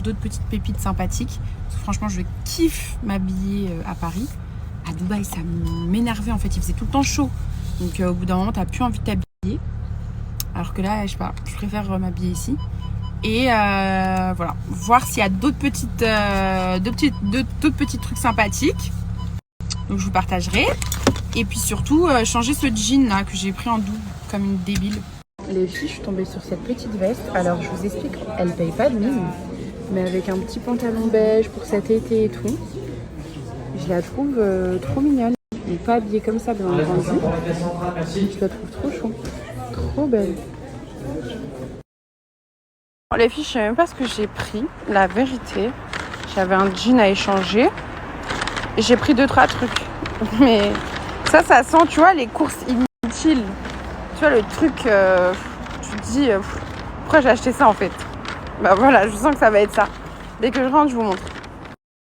d'autres petites pépites sympathiques. Parce que franchement, je kiffe m'habiller à Paris. À Dubaï, ça m'énervait en fait. Il faisait tout le temps chaud. Donc au bout d'un moment, t'as plus envie de t'habiller. Alors que là, je sais pas, je préfère m'habiller ici. Et voilà, voir s'il y a d'autres petits trucs sympathiques. Donc je vous partagerai. Et puis surtout, changer ce jean là que j'ai pris en double comme une débile. Les filles, je suis tombée sur cette petite veste. Alors je vous explique, elle paye pas de mine. Mais avec un petit pantalon beige pour cet été et tout. Je la trouve trop mignonne. Elle n'est pas habillée comme ça, bien entendu. Je la trouve trop chou. Trop belle. Les filles, je sais même pas ce que j'ai pris. La vérité, j'avais un jean à échanger. Et j'ai pris 2-3 trucs. Mais ça sent, tu vois, les courses inutiles. Tu vois, le truc, tu te dis, pourquoi j'ai acheté ça en fait? Bah voilà, je sens que ça va être ça. Dès que je rentre, je vous montre.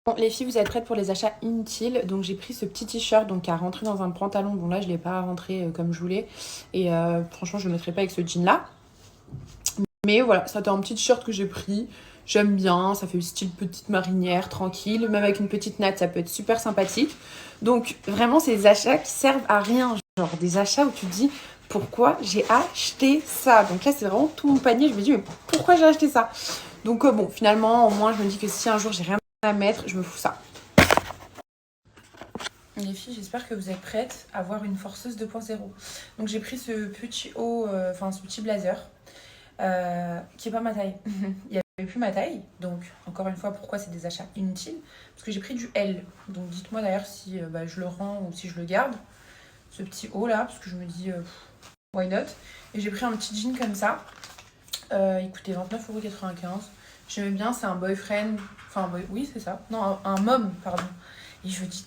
Bon, les filles, vous êtes prêtes pour les achats inutiles. Donc j'ai pris ce petit t-shirt donc à rentrer dans un pantalon. Bon là, je l'ai pas rentré comme je voulais. Et franchement, je le mettrai pas avec ce jean-là. Mais voilà, c'était un petit t-shirt que j'ai pris. J'aime bien, ça fait style petite marinière, tranquille. Même avec une petite natte, ça peut être super sympathique. Donc vraiment, c'est des achats qui servent à rien. Genre des achats où tu te dis, pourquoi j'ai acheté ça? Donc là, c'est vraiment tout mon panier. Je me dis, mais pourquoi j'ai acheté ça? Donc bon, finalement, au moins, je me dis que si un jour j'ai rien à mettre, je me fous ça. Les filles, j'espère que vous êtes prêtes à voir une forceuse 2.0. Donc j'ai pris ce petit haut, ce petit blazer. Qui est pas ma taille. Il n'y avait plus ma taille. Donc, encore une fois, pourquoi c'est des achats inutiles? Parce que j'ai pris du L. Donc, dites-moi d'ailleurs si je le rends ou si je le garde. Ce petit haut là, parce que je me dis, why not? Et j'ai pris un petit jean comme ça. Il coûtait 29,95 €. J'aimais bien, c'est un boyfriend. Enfin, oui, c'est ça. Non, un mom, pardon. Et je dis,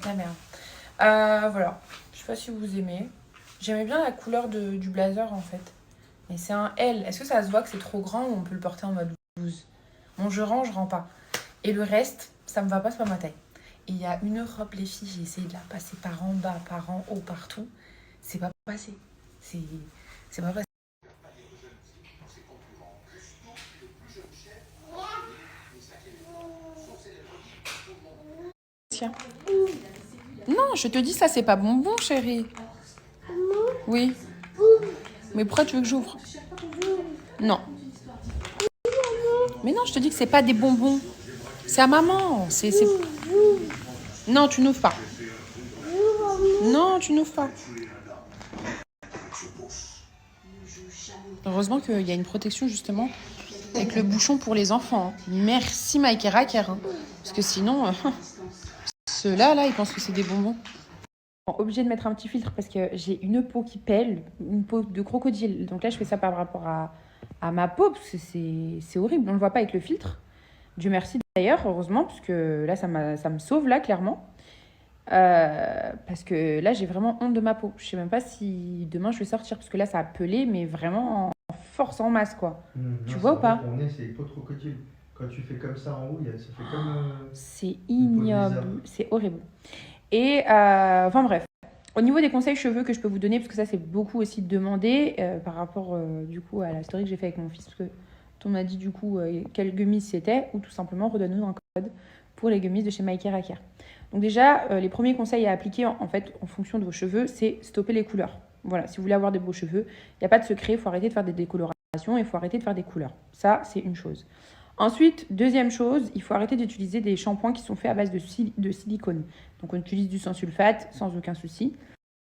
ta merde. Voilà. Je sais pas si vous aimez. J'aimais bien la couleur du blazer en fait. Mais c'est un L. Est-ce que ça se voit que c'est trop grand ou on peut le porter en mode 12? Bon, je rends pas. Et le reste, ça me va pas, c'est pas ma taille. Et il y a une robe, les filles, j'ai essayé de la passer par en bas, par en haut, partout. C'est pas passé. C'est pas passé. Tiens. Non, je te dis ça, c'est pas bonbon, chérie. Oui. Mais pourquoi tu veux que j'ouvre? Non. Mais non, je te dis que c'est pas des bonbons. C'est à maman. C'est... Non, tu n'ouvres pas. Non, tu n'ouvres pas. Heureusement qu'il y a une protection justement avec le bouchon pour les enfants. Merci Mike et Raker. Parce que sinon, ceux-là, ils pensent que c'est des bonbons. Bon, obligée de mettre un petit filtre parce que j'ai une peau qui pèle, une peau de crocodile. Donc là, je fais ça par rapport à ma peau parce que c'est horrible. On ne le voit pas avec le filtre. Dieu merci d'ailleurs, heureusement, parce que là, ça me sauve là, clairement. Parce que là, j'ai vraiment honte de ma peau. Je sais même pas si demain je vais sortir parce que là, ça a pelé, mais vraiment en force, en masse, quoi. Tu vois ou pas? On est, c'est peau de crocodile. Quand tu fais comme ça en haut, ça fait comme. C'est ignoble, c'est horrible. Et enfin bref. Au niveau des conseils cheveux que je peux vous donner, parce que ça c'est beaucoup aussi demandé par rapport du coup à la story que j'ai fait avec mon fils, parce que on m'a dit du coup quelle gummies c'était, ou tout simplement redonne-nous un code pour les gummies de chez Mike Raker. Donc déjà, les premiers conseils à appliquer en fait en fonction de vos cheveux, c'est stopper les couleurs. Voilà, si vous voulez avoir des beaux cheveux, il n'y a pas de secret, il faut arrêter de faire des décolorations et il faut arrêter de faire des couleurs. Ça, c'est une chose. Ensuite, deuxième chose, il faut arrêter d'utiliser des shampoings qui sont faits à base de silicone. Donc on utilise du sans sulfate sans aucun souci.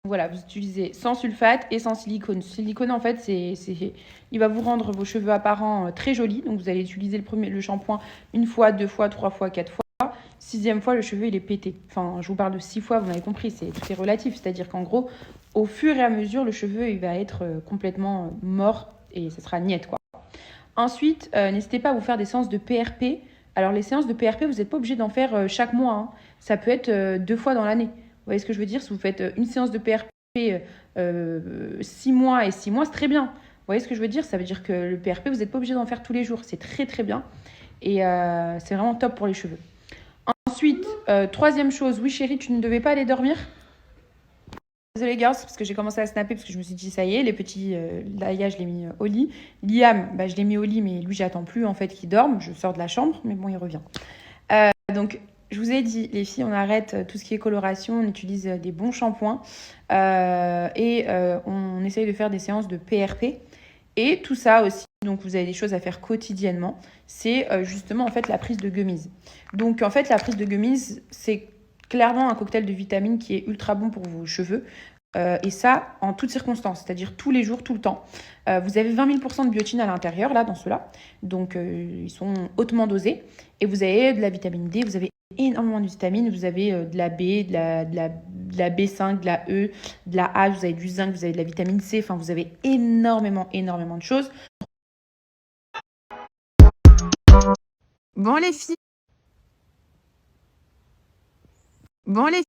Voilà, vous utilisez sans sulfate et sans silicone. Silicone, en fait, il va vous rendre vos cheveux apparents très jolis. Donc vous allez utiliser le shampoing une fois, 2 fois, 3 fois, 4 fois. 6e fois, le cheveu, il est pété. Enfin, je vous parle de 6 fois, vous m'avez compris, tout est relatif. C'est-à-dire qu'en gros, au fur et à mesure, le cheveu, il va être complètement mort et ça sera niette, quoi. Ensuite, n'hésitez pas à vous faire des séances de PRP. Alors, les séances de PRP, vous n'êtes pas obligé d'en faire chaque mois. Hein. Ça peut être 2 fois dans l'année. Vous voyez ce que je veux dire? Si vous faites une séance de PRP 6 mois et 6 mois, c'est très bien. Vous voyez ce que je veux dire? Ça veut dire que le PRP, vous n'êtes pas obligé d'en faire tous les jours. C'est très, très bien. Et c'est vraiment top pour les cheveux. Ensuite, troisième chose. Oui, chérie, tu ne devais pas aller dormir? Désolée, girls, parce que j'ai commencé à snapper parce que je me suis dit, ça y est, les petits, Laïa, je l'ai mis au lit. Liam, bah, je l'ai mis au lit, mais lui, j'attends plus en fait qu'il dorme. Je sors de la chambre, mais bon, il revient. Donc, je vous ai dit, les filles, on arrête tout ce qui est coloration, on utilise des bons shampoings et on essaye de faire des séances de PRP. Et tout ça aussi, donc vous avez des choses à faire quotidiennement, c'est justement en fait la prise de gummies. Donc en fait, la prise de gummies, c'est clairement un cocktail de vitamines qui est ultra bon pour vos cheveux. Et ça, en toutes circonstances, c'est-à-dire tous les jours, tout le temps. Vous avez 20 000% de biotine à l'intérieur, là, dans ceux-là. Donc, ils sont hautement dosés. Et vous avez de la vitamine D, vous avez énormément de vitamines. Vous avez de la B, de la B5, de la E, de la A, vous avez du zinc, vous avez de la vitamine C. Enfin, vous avez énormément, énormément de choses. Bon, les filles. Bon, les